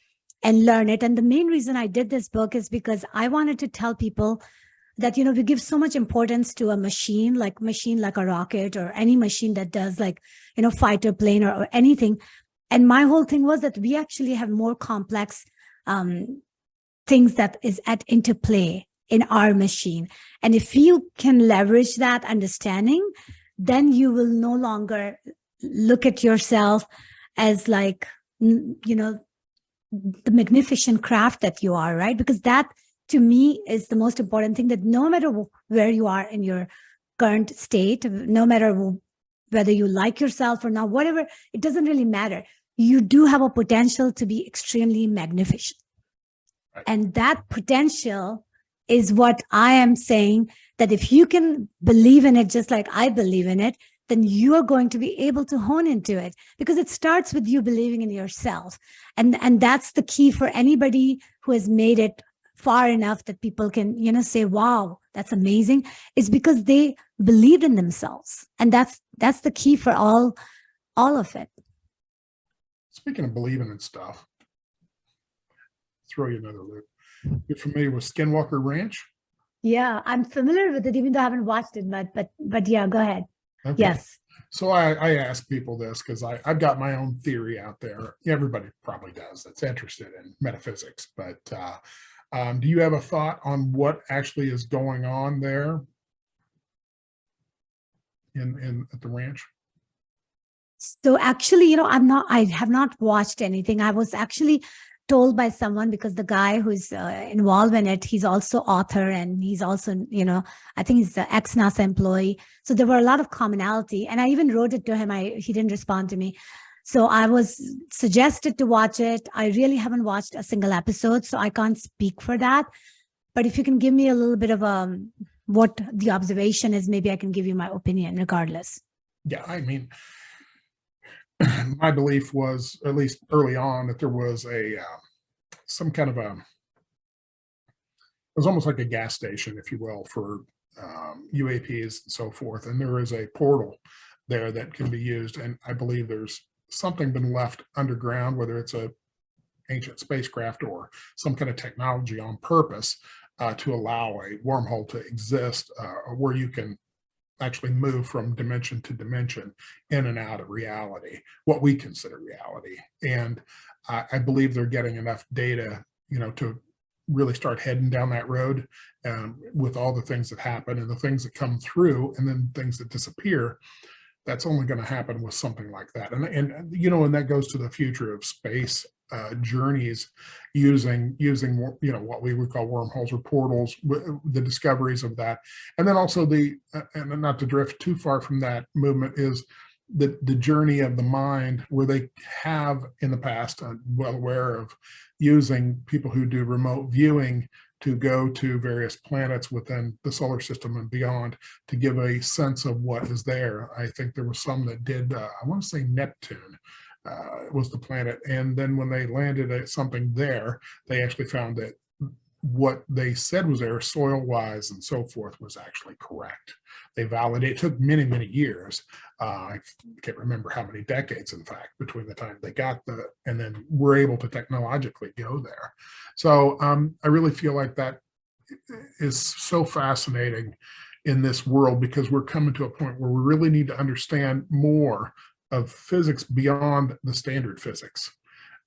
and learn it. And the main reason I did this book is because I wanted to tell people that, we give so much importance to a machine like a rocket or any machine that does fighter plane or anything. And my whole thing was that we actually have more complex things that is at interplay in our machine. And if you can leverage that understanding, then you will no longer look at yourself as like, the magnificent craft that you are, right? Because that, to me, is the most important thing, that no matter where you are in your current state, no matter whether you like yourself or not, whatever, it doesn't really matter. You do have a potential to be extremely magnificent. Right. And that potential is what I am saying, that if you can believe in it, just like I believe in it, then you are going to be able to hone into it, because it starts with you believing in yourself. And that's the key for anybody who has made it far enough that people can, say, wow, that's amazing. It's because they believed in themselves. And that's the key for all of it. Speaking of believing in stuff, throw you another loop. You're familiar with Skinwalker Ranch? Yeah, I'm familiar with it, even though I haven't watched it, but yeah, go ahead. Okay. Yes. So I ask people this because I've got my own theory out there. Everybody probably does that's interested in metaphysics. But do you have a thought on what actually is going on there at the ranch? So actually, I have not watched anything. I was actually told by someone, because the guy who's involved in it, he's also author, and he's also, I think he's an ex-NASA employee. So there were a lot of commonality, and I even wrote it to him. He didn't respond to me. So I was suggested to watch it. I really haven't watched a single episode, so I can't speak for that. But if you can give me a little bit of what the observation is, maybe I can give you my opinion regardless. Yeah, I mean, my belief was, at least early on, that there was some kind of it was almost like a gas station, if you will, for UAPs and so forth. And there is a portal there that can be used. And I believe there's something been left underground, whether it's a ancient spacecraft or some kind of technology on purpose to allow a wormhole to exist where you can actually move from dimension to dimension, in and out of reality, what we consider reality. And I believe they're getting enough data, to really start heading down that road with all the things that happen and the things that come through and then things that disappear. That's only going to happen with something like that. And that goes to the future of space journeys using what we would call wormholes or portals, the discoveries of that. And then also and not to drift too far from that movement, is the journey of the mind, where they have in the past, well aware of using people who do remote viewing to go to various planets within the solar system and beyond to give a sense of what is there. I think there were some that did, I want to say Neptune was the planet. And then when they landed at something there, they actually found that what they said was there, soil-wise and so forth, was actually correct. They validated. It took many, many years. I can't remember how many decades, in fact, between the time they got and then were able to technologically go there. So I really feel like that is so fascinating in this world, because we're coming to a point where we really need to understand more of physics beyond the standard physics.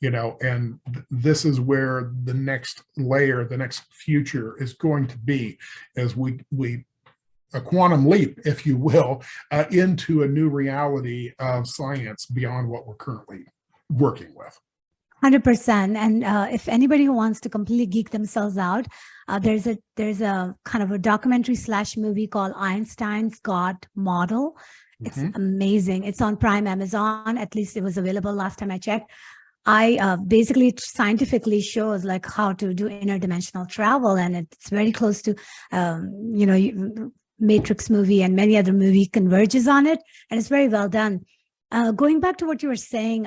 And this is where the next layer, the next future is going to be, as we a quantum leap, if you will, into a new reality of science beyond what we're currently working with. 100%. And if anybody who wants to completely geek themselves out, there's a kind of a documentary / movie called Einstein's God Model. It's amazing. It's on Prime Amazon. At least it was available last time I checked. Basically, it scientifically shows like how to do interdimensional travel, and it's very close to, Matrix movie and many other movie converges on it, and it's very well done. Going back to what you were saying,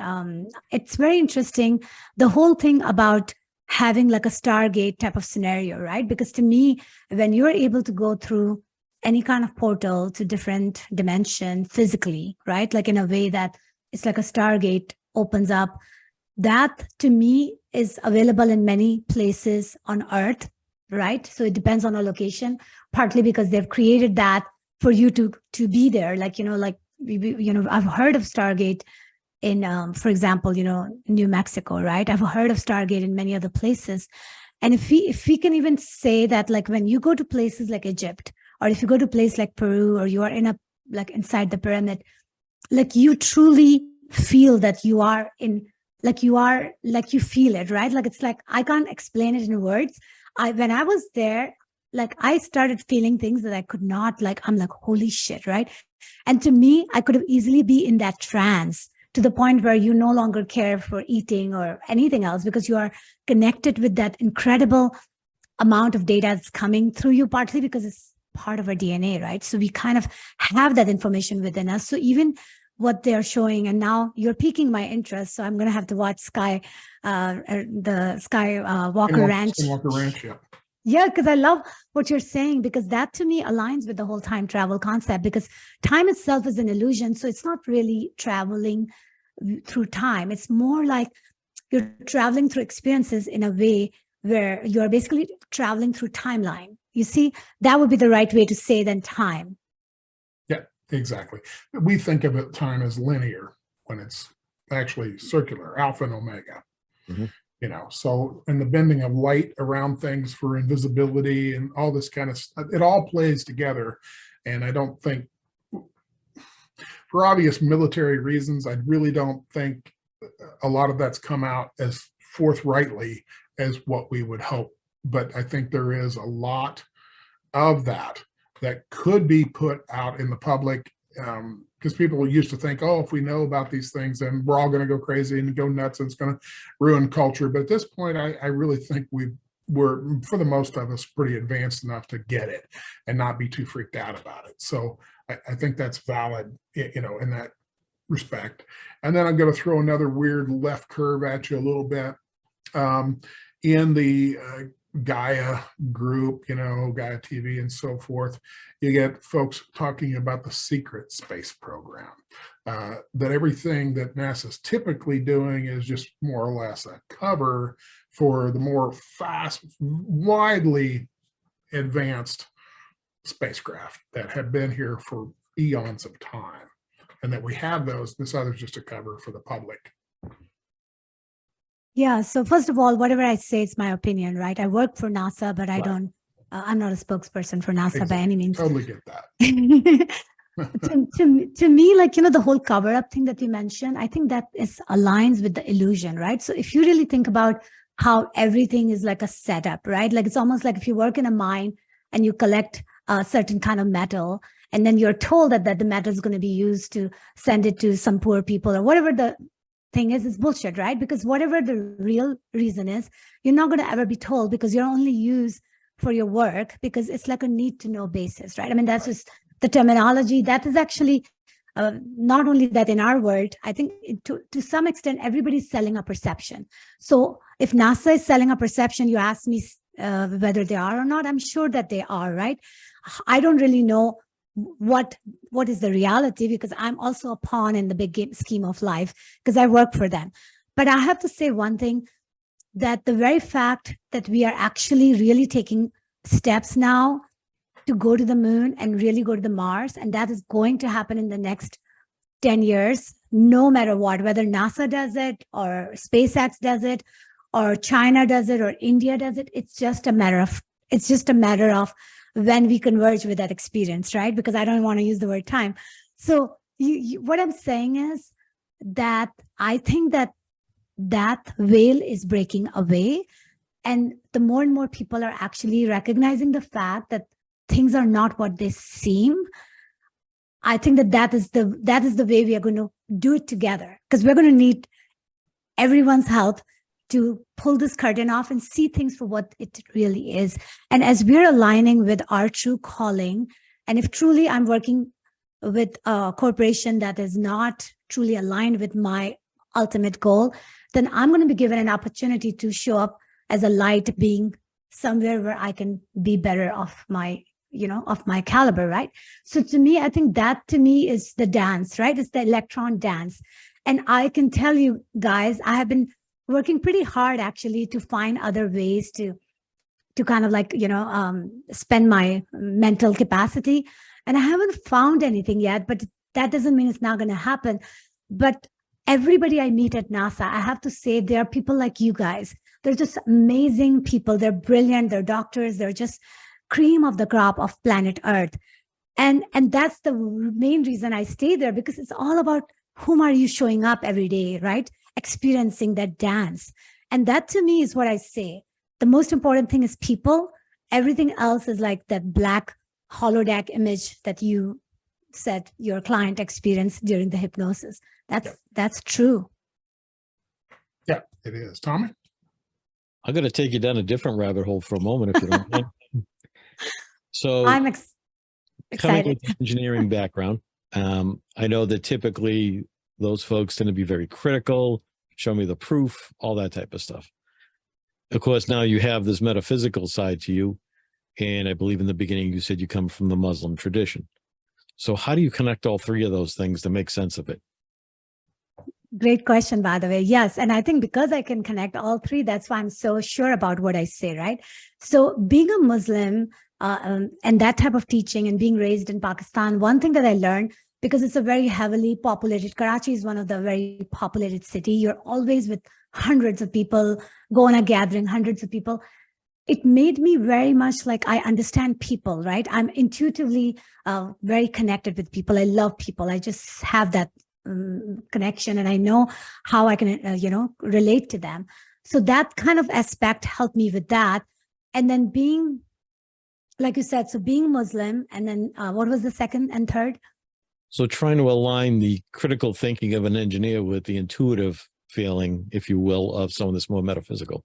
it's very interesting, the whole thing about having like a Stargate type of scenario, right? Because to me, when you're able to go through any kind of portal to different dimension physically, right? Like in a way that it's like a Stargate opens up, that to me is available in many places on Earth, right? So it depends on a location, partly because they've created that for you to be there. Like, I've heard of Stargate in, for example, New Mexico, right? I've heard of Stargate in many other places. And if we can even say that, like when you go to places like Egypt, or if you go to a place like Peru, or you are in a like inside the pyramid, like you truly feel that you are in, like you feel it, right? Like it's like I can't explain it in words. When I was there, like I started feeling things that I could not, like I'm like, holy shit, right? And to me, I could have easily be in that trance to the point where you no longer care for eating or anything else, because you are connected with that incredible amount of data that's coming through you, partly because it's part of our DNA, right? So we kind of have that information within us. So even what they're showing, and now you're piquing my interest, so I'm going to have to watch the Skywalker Ranch. Skywalker Ranch, yeah. Yeah, because I love what you're saying, because that to me aligns with the whole time travel concept, because time itself is an illusion. So it's not really traveling through time. It's more like you're traveling through experiences in a way where you're basically traveling through timeline. You see, that would be the right way to say than time. Yeah, exactly. We think of it time as linear when it's actually circular, alpha and omega. Mm-hmm. You know, so, and the bending of light around things for invisibility and all this kind of stuff, it all plays together. And I don't think, for obvious military reasons, I really don't think a lot of that's come out as forthrightly as what we would hope. But I think there is a lot of that could be put out in the public, because people used to think, oh, if we know about these things, then we're all going to go crazy and go nuts, and it's going to ruin culture. But at this point, I really think we're, for the most of us, pretty advanced enough to get it and not be too freaked out about it. So I think that's valid, you know, in that respect. And then I'm going to throw another weird left curve at you a little bit. In the Gaia group, you know, Gaia TV and so forth, you get folks talking about the secret space program, that everything that NASA's typically doing is just more or less a cover for the more fast, widely advanced spacecraft that have been here for eons of time, and that we have those. This other's just a cover for the public. Yeah. So first of all, whatever I say, it's my opinion, right? I work for NASA, but I Right. don't, I'm not a spokesperson for NASA Exactly. by any means. Totally get that. to me, like, you know, the whole cover up thing that you mentioned, I think that is aligns with the illusion, right? So if you really think about how everything is like a setup, right? Like it's almost like if you work in a mine and you collect a certain kind of metal, and then you're told that the metal is going to be used to send it to some poor people or whatever the thing is bullshit, right? Because whatever the real reason is, you're not going to ever be told, because you're only used for your work, because it's like a need to know basis, right? I mean, that's just the terminology that is actually not only that in our world. I think to some extent, everybody's selling a perception. So if NASA is selling a perception, you ask me whether they are or not, I'm sure that they are, right? I don't really know what is the reality, because I'm also a pawn in the big game scheme of life, because I work for them. But I have to say one thing, that the very fact that we are actually really taking steps now to go to the moon and really go to the Mars, and that is going to happen in the next 10 years, no matter what, whether NASA does it or SpaceX does it or China does it or India does it, it's just a matter of when we converge with that experience, right? Because I don't want to use the word time. So what I'm saying is that I think that veil is breaking away, and the more and more people are actually recognizing the fact that things are not what they seem. I think that is the way we are going to do it together, because we're going to need everyone's help to pull this curtain off and see things for what it really is. And as we're aligning with our true calling, and if truly I'm working with a corporation that is not truly aligned with my ultimate goal, then I'm going to be given an opportunity to show up as a light being somewhere where I can be better of my caliber, right? So to me, I think that to me is the dance, right? It's the electron dance. And I can tell you guys, I have been working pretty hard actually to find other ways to kind of like, spend my mental capacity. And I haven't found anything yet, but that doesn't mean it's not going to happen. But everybody I meet at NASA, I have to say, there are people like you guys, They're just amazing people. They're brilliant. They're doctors. They're just cream of the crop of planet Earth. And that's the main reason I stay there, because it's all about whom are you showing up every day, right? Experiencing that dance. And that to me is what I say. The most important thing is people. Everything else is like that black holodeck image that you said your client experienced during the hypnosis. That's true. Yeah, it is. Tommy? I'm going to take you down a different rabbit hole for a moment, if you don't mind. So I'm coming excited. with an engineering background, I know that typically those folks tend to be very critical, show me the proof, all that type of stuff. Of course, now you have this metaphysical side to you. And I believe in the beginning, you said you come from the Muslim tradition. So how do you connect all three of those things to make sense of it? Great question, by the way. Yes. And I think because I can connect all three, that's why I'm so sure about what I say, right? So being a Muslim and that type of teaching and being raised in Pakistan, one thing that I learned, because it's a very heavily populated, Karachi is one of the very populated city. You're always with hundreds of people, go on a gathering, hundreds of people. It made me very much like I understand people, right? I'm intuitively very connected with people. I love people. I just have that connection, and I know how I can, relate to them. So that kind of aspect helped me with that. And then being, like you said, so being Muslim, and then what was the second and third? So trying to align the critical thinking of an engineer with the intuitive feeling, if you will, of someone that's more metaphysical.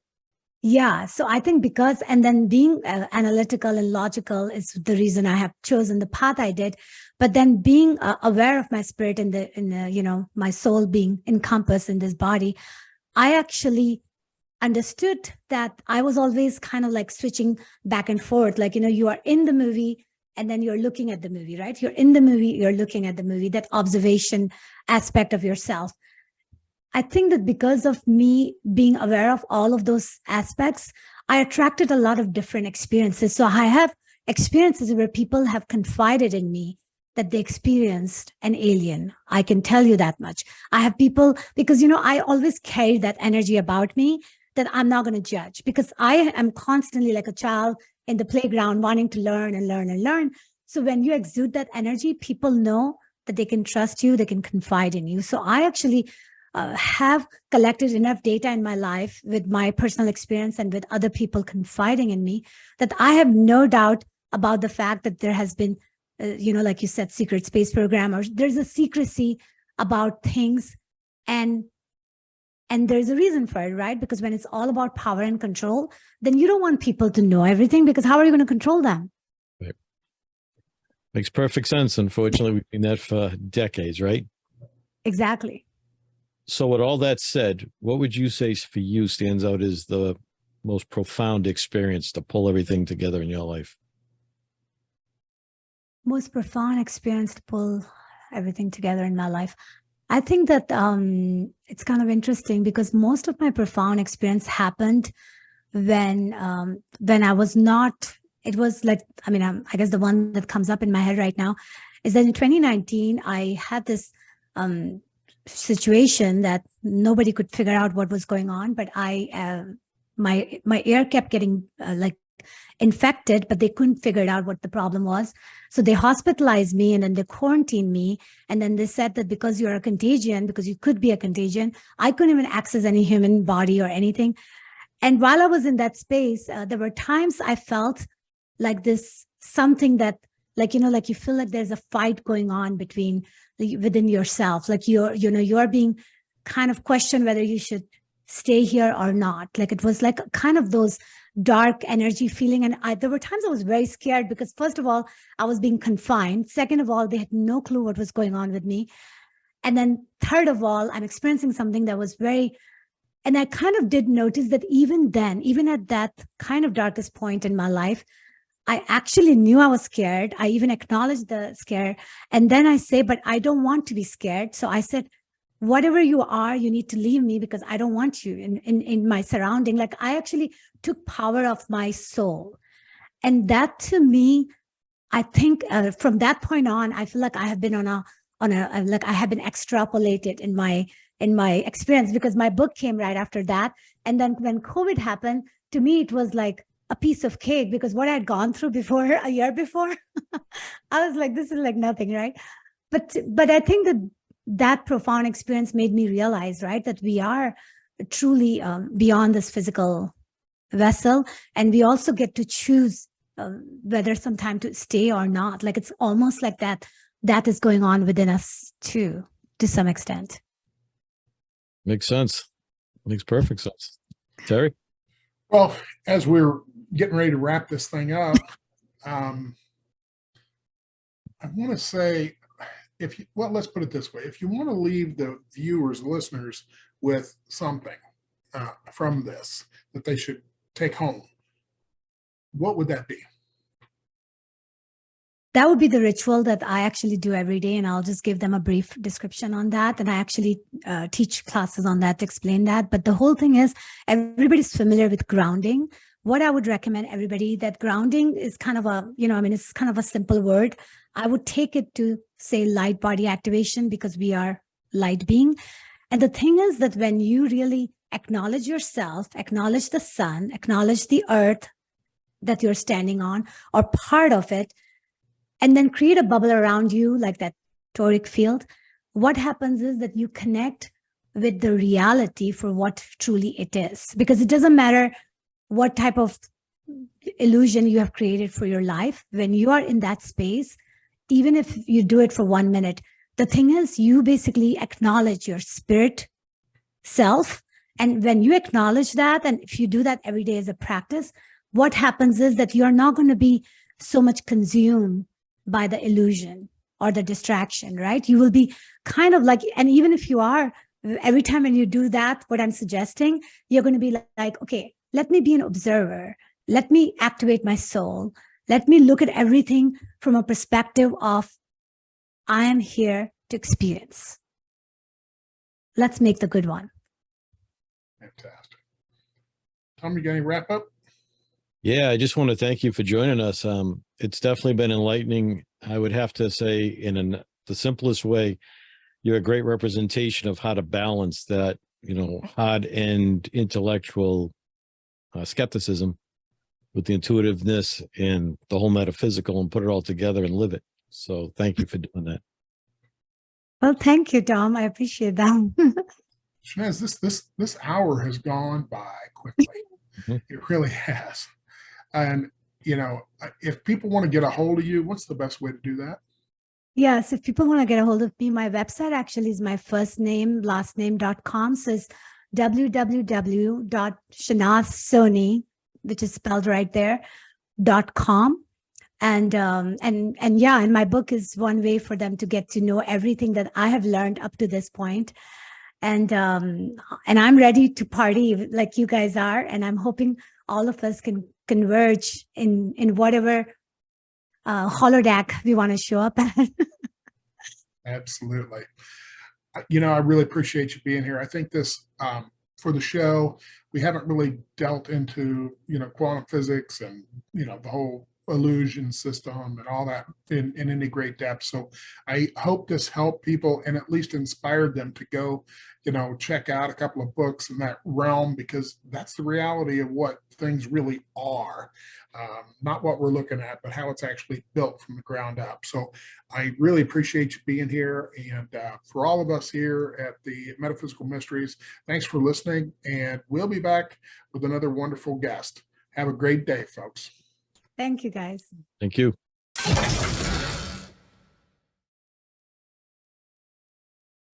Yeah. So I think because, and then being analytical and logical is the reason I have chosen the path I did. But then being aware of my spirit and my soul being encompassed in this body, I actually understood that I was always kind of like switching back and forth. Like, you are in the movie and then you're looking at the movie, right? You're in the movie, you're looking at the movie, that observation aspect of yourself. I think that because of me being aware of all of those aspects, I attracted a lot of different experiences. So I have experiences where people have confided in me that they experienced an alien. I can tell you that much. I have people, because, I always carry that energy about me that I'm not going to judge, because I am constantly like a child in the playground wanting to learn and learn and learn. So when you exude that energy, people know that they can trust you, they can confide in you. So I actually have collected enough data in my life with my personal experience and with other people confiding in me that I have no doubt about the fact that there has been, like you said, secret space program, or there's a secrecy about things, and there's a reason for it, right? Because when it's all about power and control, then you don't want people to know everything, because how are you going to control them? Right. Makes perfect sense. Unfortunately, we've been that for decades, right? Exactly. So with all that said, what would you say for you stands out as the most profound experience to pull everything together in your life? Most profound experience to pull everything together in my life. I think that it's kind of interesting, because most of my profound experience happened when I was not, it was like, I guess the one that comes up in my head right now is that in 2019, I had this situation that nobody could figure out what was going on, but my ear kept getting infected, but they couldn't figure out what the problem was. So they hospitalized me, and then they quarantined me. And then they said that because you're a contagion, because you could be a contagion, I couldn't even access any human body or anything. And while I was in that space, there were times I felt like this, something that, like you feel like there's a fight going on within yourself. Like you're being kind of questioned whether you should stay here or not. Like it was like kind of those dark energy feeling. And there were times I was very scared, because first of all, I was being confined. Second of all, they had no clue what was going on with me. And then third of all, I'm experiencing something that was and I kind of did notice that even then, even at that kind of darkest point in my life, I actually knew I was scared. I even acknowledged the scare. And then I say, but I don't want to be scared. So I said, whatever you are, you need to leave me, because I don't want you in my surrounding. Like I actually took power of my soul. And that to me, I think from that point on, I feel like I have been like I have been extrapolated in my experience, because my book came right after that. And then when COVID happened, to me, it was like a piece of cake, because what I had gone through before, a year before, I was like, this is like nothing, right? But I think that profound experience made me realize, right, that we are truly beyond this physical vessel, and we also get to choose whether sometime to stay or not. Like, it's almost like that is going on within us too, to some extent. Makes sense. Makes perfect sense. Terry? Well, as we're getting ready to wrap this thing up, I want to say, let's put it this way. If you want to leave the viewers, listeners, with something from this that they should take home, what would that be? That would be the ritual that I actually do every day. And I'll just give them a brief description on that. And I actually teach classes on that to explain that. But the whole thing is, everybody's familiar with grounding. What I would recommend everybody, that grounding is kind of it's kind of a simple word. I would take it to say light body activation, because we are light being. And the thing is that when you really acknowledge yourself, acknowledge the sun, acknowledge the earth that you're standing on or part of it, and then create a bubble around you, like that toric field, what happens is that you connect with the reality for what truly it is. Because it doesn't matter what type of illusion you have created for your life. When you are in that space, even if you do it for 1 minute, the thing is, you basically acknowledge your spirit self. And when you acknowledge that, and if you do that every day as a practice, what happens is that you're not going to be so much consumed by the illusion or the distraction, right? You will be kind of like, and even if you are, every time when you do that, what I'm suggesting, you're going to be like, okay, let me be an observer. Let me activate my soul. Let me look at everything from a perspective of, I am here to experience. Let's make the good one. Fantastic. Tom, you got any wrap up? Yeah, I just want to thank you for joining us. It's definitely been enlightening. I would have to say, in the simplest way, you're a great representation of how to balance that, hard-end intellectual skepticism with the intuitiveness and the whole metaphysical, and put it all together and live it. So thank you for doing that. Well, thank you, Tom. I appreciate that. Shehnaz, this hour has gone by quickly. Mm-hmm. It really has. And, if people want to get a hold of you, what's the best way to do that? Yes, if people want to get a hold of me, my website actually is my first name, last name.com. So it's www.shehnazsoni, which is spelled right there, .com. And my book is one way for them to get to know everything that I have learned up to this point. And I'm ready to party like you guys are. And I'm hoping all of us can converge in whatever holodeck we want to show up at. Absolutely. I really appreciate you being here. I think this, for the show, we haven't really dealt into, quantum physics and, the whole illusion system and all that in any great depth. So I hope this helped people and at least inspired them to go, check out a couple of books in that realm, because that's the reality of what things really are. Not what we're looking at, but how it's actually built from the ground up. So I really appreciate you being here. And for all of us here at the Metaphysical Mysteries, thanks for listening. And we'll be back with another wonderful guest. Have a great day, folks. Thank you, guys. Thank you.